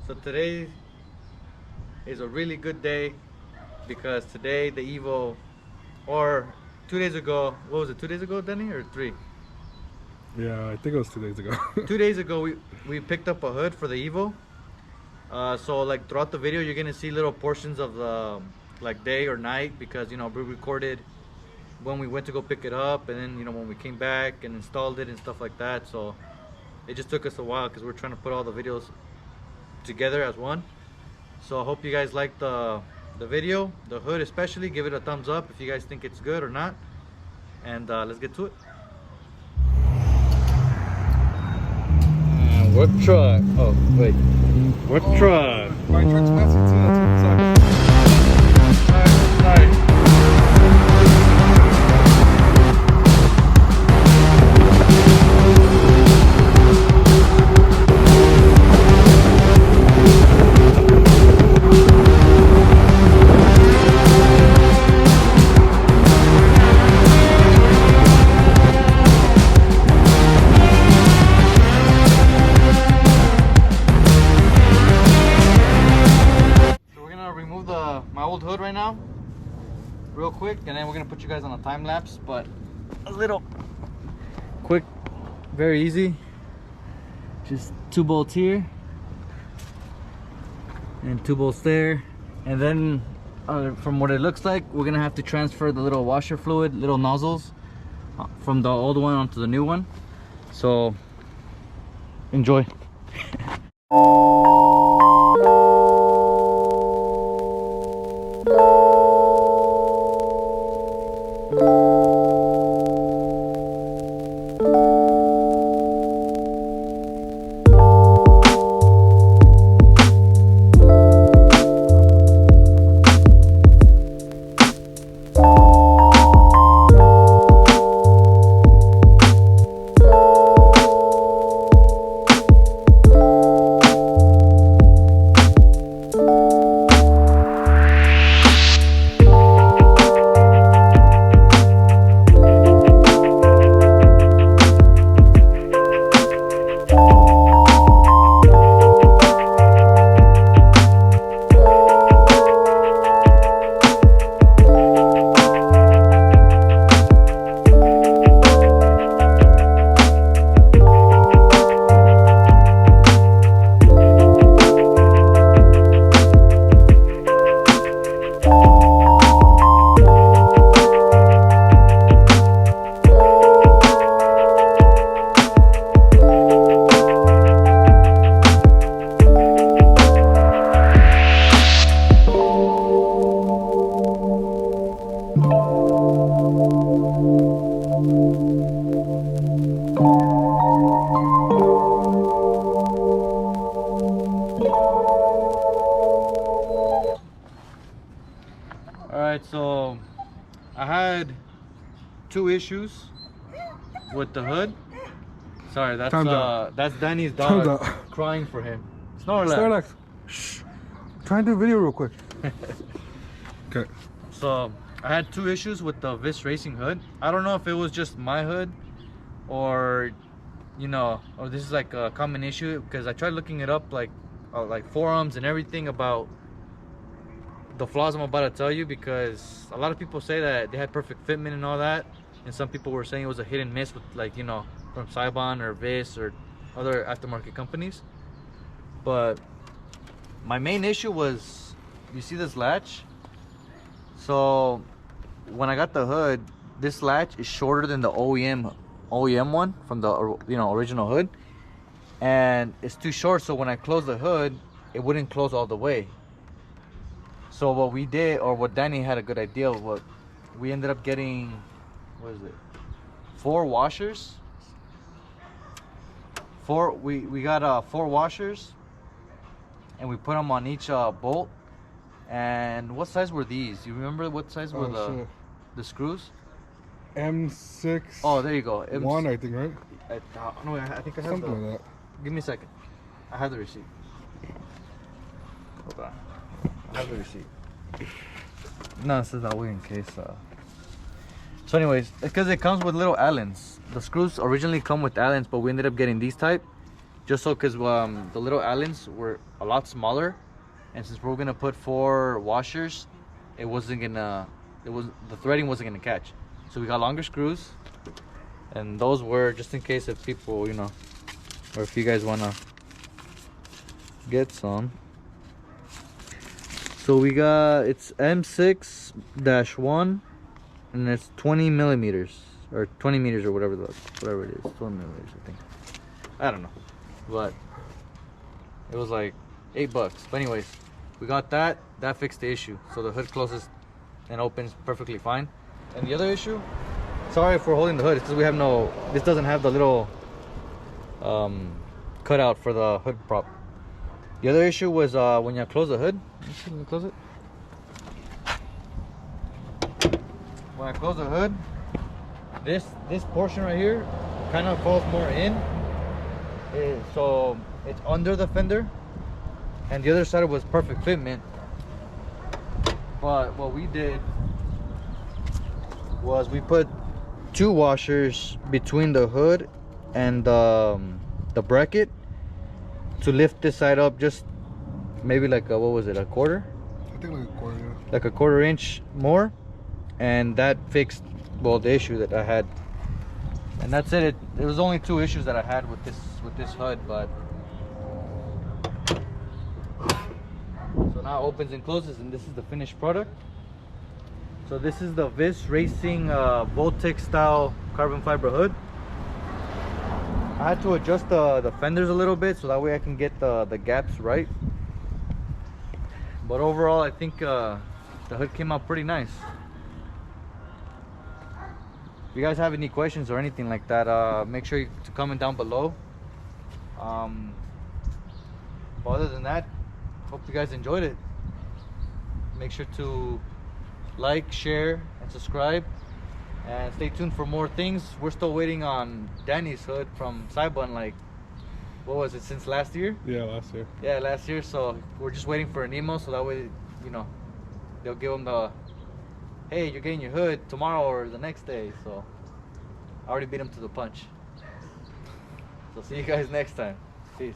So today is a really good day because today the Evo, or 2 days ago, what was it, 2 days ago, Denny, or 3? Yeah, I think it was 2 days ago. 2 days ago we picked up a hood for the Evo. So like throughout the video you're gonna see little portions of the like day or night, because you know we recorded when we went to go pick it up, and then you know when we came back and installed it and stuff like that. So it just took us a while because we're trying to put all the videos together as one. So I hope you guys like the video, the hood especially. Give it a thumbs up if you guys think it's good or not, and let's get to it. What truck? Oh wait, what truck? My truck's messy too. Nice. My old hood right now real quick, and then we're gonna put you guys on a time lapse, but a little quick, very easy. Just 2 bolts here and 2 bolts there, and then from what it looks like, we're gonna have to transfer the little washer fluid, little nozzles from the old one onto the new one. So enjoy. Alright, so I had 2 issues with the hood. Sorry, that's Danny's dog crying for him. Snorlax. Shh. Try and do a video real quick. Okay. So I had 2 issues with the Vis Racing hood. I don't know if it was just my hood, or you know, or this is like a common issue, because I tried looking it up like forums and everything about the flaws I'm about to tell you, because a lot of people say that they had perfect fitment and all that, and some people were saying it was a hit and miss with, like, you know, from Saibon or Vis or other aftermarket companies. But my main issue was, you see this latch? So when I got the hood, this latch is shorter than the OEM one from the, you know, original hood, and it's too short, so when I close the hood it wouldn't close all the way. So what we did, or what Danny had a good idea of, what we ended up getting, what is it, 4 washers. We got 4 washers, and we put them on each bolt. And what size were these? You remember what size were the screws? M6. Oh, there you go. M1, I think, right? No, I think I have something like that. Give me a second. I have the receipt. Hold on. I have the receipt. No, it says that way in case. So anyways, because it comes with little Allens. The screws originally come with Allens, but we ended up getting these type. just so because the little Allens were a lot smaller, and since we're gonna put 4 washers, it wasn't gonna, the threading wasn't gonna catch. So we got longer screws, and those were just in case if people, you know, or if you guys wanna get some. So we got, it's M6-1, and it's 20 millimeters or 20 meters or whatever it is, 20 millimeters I think. I don't know, but it was like $8. But anyways, we got that fixed the issue, so the hood closes and opens perfectly fine. And the other issue, sorry for holding the hood, it's because we have no, this doesn't have the little cutout for the hood prop. The other issue was when you close the hood. Let me close it. When I close the hood, this portion right here kind of falls more in, so it's under the fender, and the other side was perfect fitment. But what we did was we put 2 washers between the hood and the bracket to lift this side up just maybe like a, what was it, a quarter? I think like a quarter, yeah. Like a quarter inch more, and that fixed, well, the issue that I had. And that's it. It was only 2 issues that I had with this hood, but so now it opens and closes, and this is the finished product. So this is the Vis Racing Voltic style carbon fiber hood. I had to adjust the fenders a little bit so that way I can get the gaps right. But overall, I think the hood came out pretty nice. If you guys have any questions or anything like that, make sure to comment down below. But other than that, hope you guys enjoyed it. Make sure to like, share, and subscribe, and stay tuned for more things. We're still waiting on Danny's hood from Saibon, like, what was it, since last year? Yeah, last year. Yeah, last year. So we're just waiting for an email so that way, you know, they'll give them the, hey, you're getting your hood tomorrow or the next day. So I already beat them to the punch. So see you guys next time. Peace.